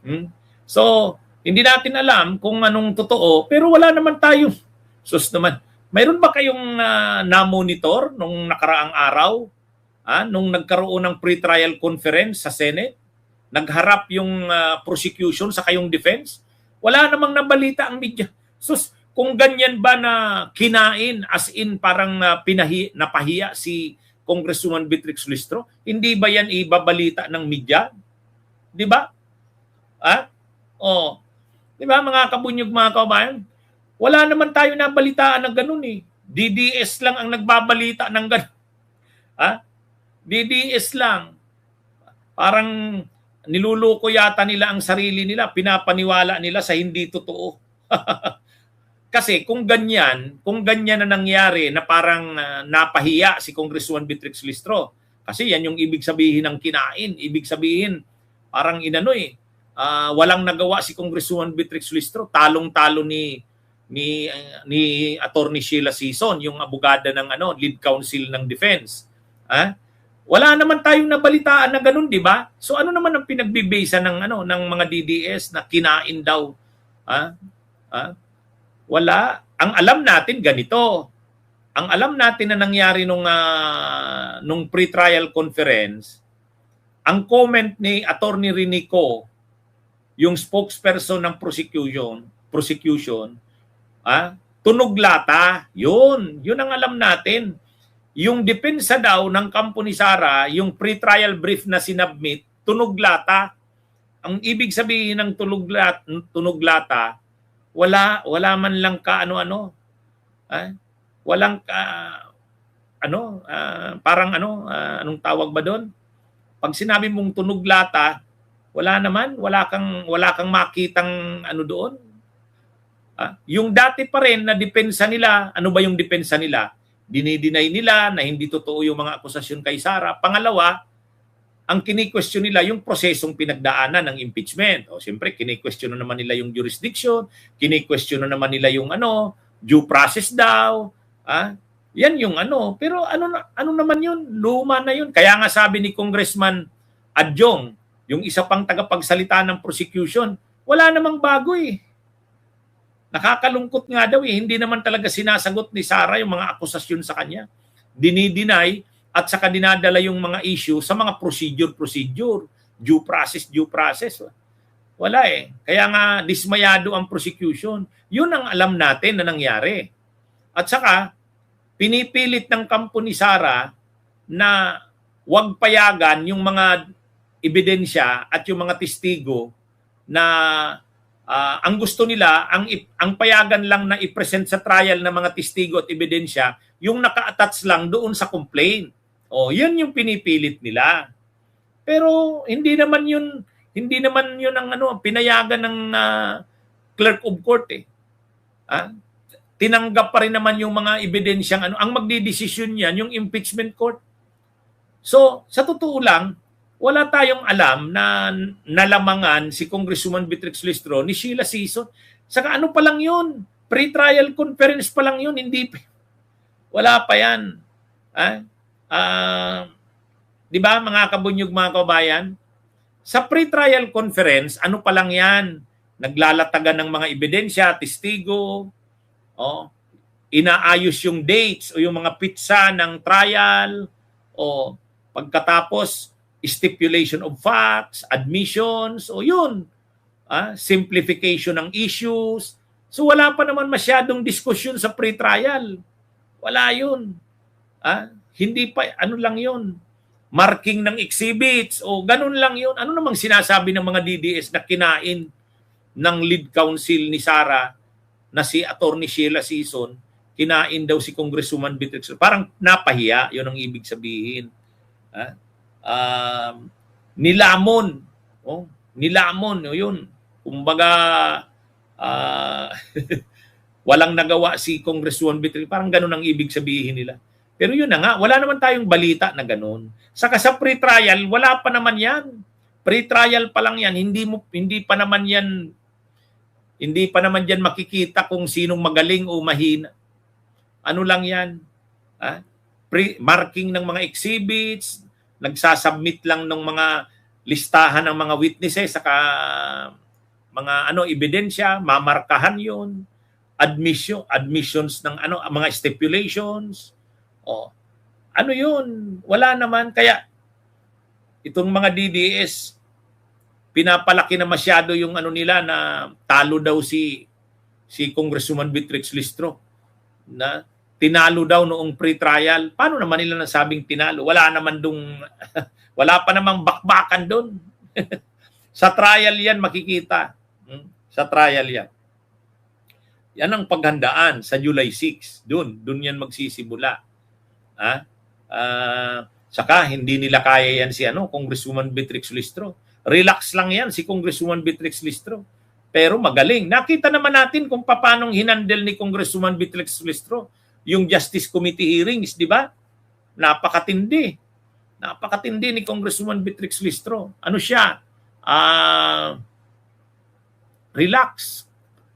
Hmm? So, hindi natin alam kung anong totoo, pero wala naman tayong, sus naman, mayroon ba kayong na-monitor nung nakaraang araw? Nung nagkaroon ng pre-trial conference sa Senate? Nagharap yung prosecution sa kayong defense? Wala namang nabalita ang media. Sus, kung ganyan ba na kinain, as in parang napahiya si Congresswoman Beatrix Listro, hindi ba yan ibabalita ng media? Di ba? Oh, di ba mga kabunyog, mga kabayan? Wala naman tayo nabalitaan ng ganun eh. DDS lang ang nagbabalita ng ganun. DDS lang. Parang niluloko yata nila ang sarili nila, pinapaniwala nila sa hindi totoo. Kasi kung ganyan na nangyari na parang napahiya si Congresswoman Beatrix Listro, kasi yan yung ibig sabihin ng kinain, ibig sabihin parang walang nagawa si Congresswoman Beatrix Listro, talong-talo ni Attorney Sheila Sison, yung abogada ng lead counsel ng defense. Wala naman tayong nabalitaan na ganun, di ba? So ano naman ang pinagbibasa ng mga DDS na kinain daw? Wala. Ang alam natin ganito. Ang alam natin na nangyari nung pre-trial conference, ang comment ni Attorney Rinico, yung spokesperson ng prosecution, tunog lata. Yun ang alam natin. Yung depensa daw ng kampo ni Sara, yung pre-trial brief na sinubmit, tunog lata. Ang ibig sabihin ng tunog lata, wala man lang ka walang parang anong tawag ba doon? Pag sinabi mong tunog lata, wala kang makitang doon. Yung dati pa rin na depensa nila, ano ba yung depensa nila? Dinideny nila na hindi totoo yung mga akusasyon kay Sara. Pangalawa, ang kini-question nila yung prosesong pinagdaanan ng impeachment. O siyempre, kini-question na naman nila yung jurisdiction, kini-question na naman nila yung due process daw. Yan yung Pero ano naman yun? Luma na yun. Kaya nga sabi ni Congressman Adjong, yung isa pang tagapagsalita ng prosecution, wala namang bago eh. Nakakalungkot nga daw eh, hindi naman talaga sinasagot ni Sara yung mga akusasyon sa kanya. Dinideny at saka dinadala yung mga issue sa mga procedure, due process. Wala eh. Kaya nga dismayado ang prosecution. Yun ang alam natin na nangyari. At saka, pinipilit ng kampo ni Sara na huwag payagan yung mga ebidensya at yung mga testigo na ang gusto nila, ang payagan lang na i-present sa trial ng mga testigo at ebidensya, yung naka-attach lang doon sa complaint. Yan yung pinipilit nila. Pero hindi naman yun ang pinayagan ng clerk of court eh. Tinanggap pa rin naman yung mga ebidensyang ang magdidesisyon yan, yung impeachment court. So, sa totoo lang, wala tayong alam na nalamangan si Congresswoman Beatrix Listro ni Sheila Sison. Saka pa lang yun? Pre-trial conference pa lang yun. Wala pa yan. Di ba mga kabunyog, mga kabayan? Sa pre-trial conference, pa lang yan? Naglalatagan ng mga ebidensya, testigo, inaayos yung dates o yung mga pitsa ng trial, pagkatapos stipulation of facts, admissions, yun. Simplification ng issues. So wala pa naman masyadong diskusyon sa pre-trial. Wala yun. Hindi pa, lang yun. Marking ng exhibits, ganun lang yun. Ano namang sinasabi ng mga DDS na kinain ng lead counsel ni Sara na si Attorney Sheila Sison, kinain daw si Congresswoman Beatrix. Parang napahiya, yun ang ibig sabihin. Nilamon. Yun. Kumbaga, walang nagawa si Congresswoman Beatrix. Parang ganun ang ibig sabihin nila. Pero yun na nga, wala naman tayong balita na ganun. Saka sa pre-trial, wala pa naman yan. Pre-trial pa lang yan. Hindi pa naman yan makikita kung sinong magaling o mahina. Ano lang yan? Marking ng mga exhibits, nagsasubmit lang ng mga listahan ng mga witnesses, saka mga ebidensya, mamarkahan yun, admissions ng mga stipulations. Ano yun? Wala naman. Kaya itong mga DDS, pinapalaki na masyado yung nila na talo daw si Congresswoman Beatrix Listro, na tinalo daw noong pre-trial. Paano naman nila nasabing tinalo? Wala naman wala pa namang bakbakan doon. Sa trial yan makikita. Sa trial yan. Yan ang paghandaan sa July 6. Doon yan magsisimula. Saka hindi nila kaya yan si Congresswoman Beatrix Listro. Relax lang yan si Congresswoman Beatrix Listro. Pero magaling. Nakita naman natin kung paano hinandle ni Congresswoman Beatrix Listro yung Justice Committee hearings, di ba? Napakatindi. Napakatindi ni Congresswoman Beatrix Listro. Ano siya? Relax.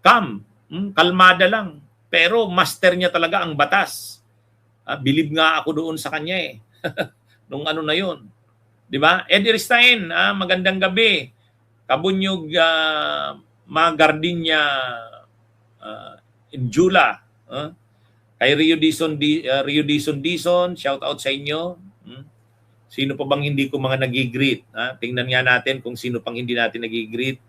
Calm. Kalmada lang. Pero master niya talaga ang batas. Bilib nga ako doon sa kanya eh. Nung na yun. Di ba? Eddie Stein, magandang gabi. Kabunyog mga Gardinya Injula. Kay Rio Dizon, shout out sa inyo. Sino pa bang hindi ko mga nagigreet? Tingnan nga natin kung sino pang hindi natin nagigreet.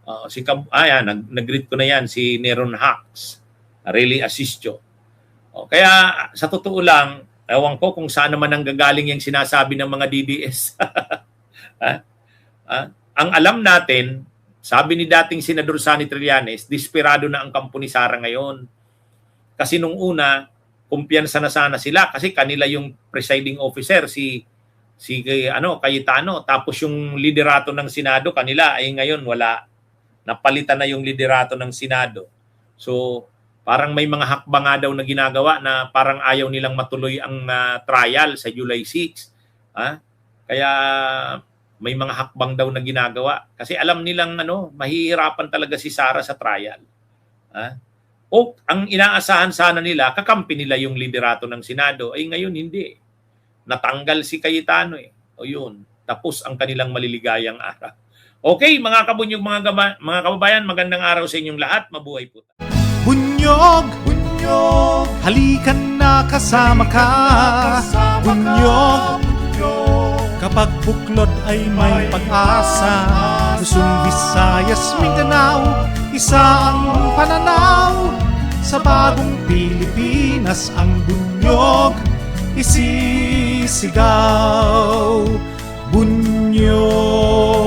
Nag-greet ko na yan, si Neron Hacks. Really assistyo. Kaya sa totoo lang, ewan ko kung saan naman ang gagaling yung sinasabi ng mga DDS. Ang alam natin, sabi ni dating Senador Sonny Trillanes, desperado na ang kampo ni Sara ngayon. Kasi nung una, kumpiyansa na sana sila kasi kanila yung presiding officer, si Cayetano. Tapos yung liderato ng Senado, kanila ay ngayon wala. Napalitan na yung liderato ng Senado. So, parang may mga hakbang nga daw na ginagawa na parang ayaw nilang matuloy ang trial sa July 6. Kaya may mga hakbang daw na ginagawa. Kasi alam nilang mahihirapan talaga si Sara sa trial. O ang inaasahan sana nila, kakampi nila yung liderato ng Senado. Ay ngayon hindi. Natanggal si Cayetano eh. O yun, tapos ang kanilang maliligayang araw. Okay, mga kabunyog, mga kababayan, magandang araw sa inyong lahat. Mabuhay po. Bunyog, bunyog, halikan na kasama ka. Bunyog, kapag buklod ay may pag-asa. Luzon, Visayas, Mindanao, isa ang pananaw. Sa bagong Pilipinas ang bunyog isisigaw. Bunyog.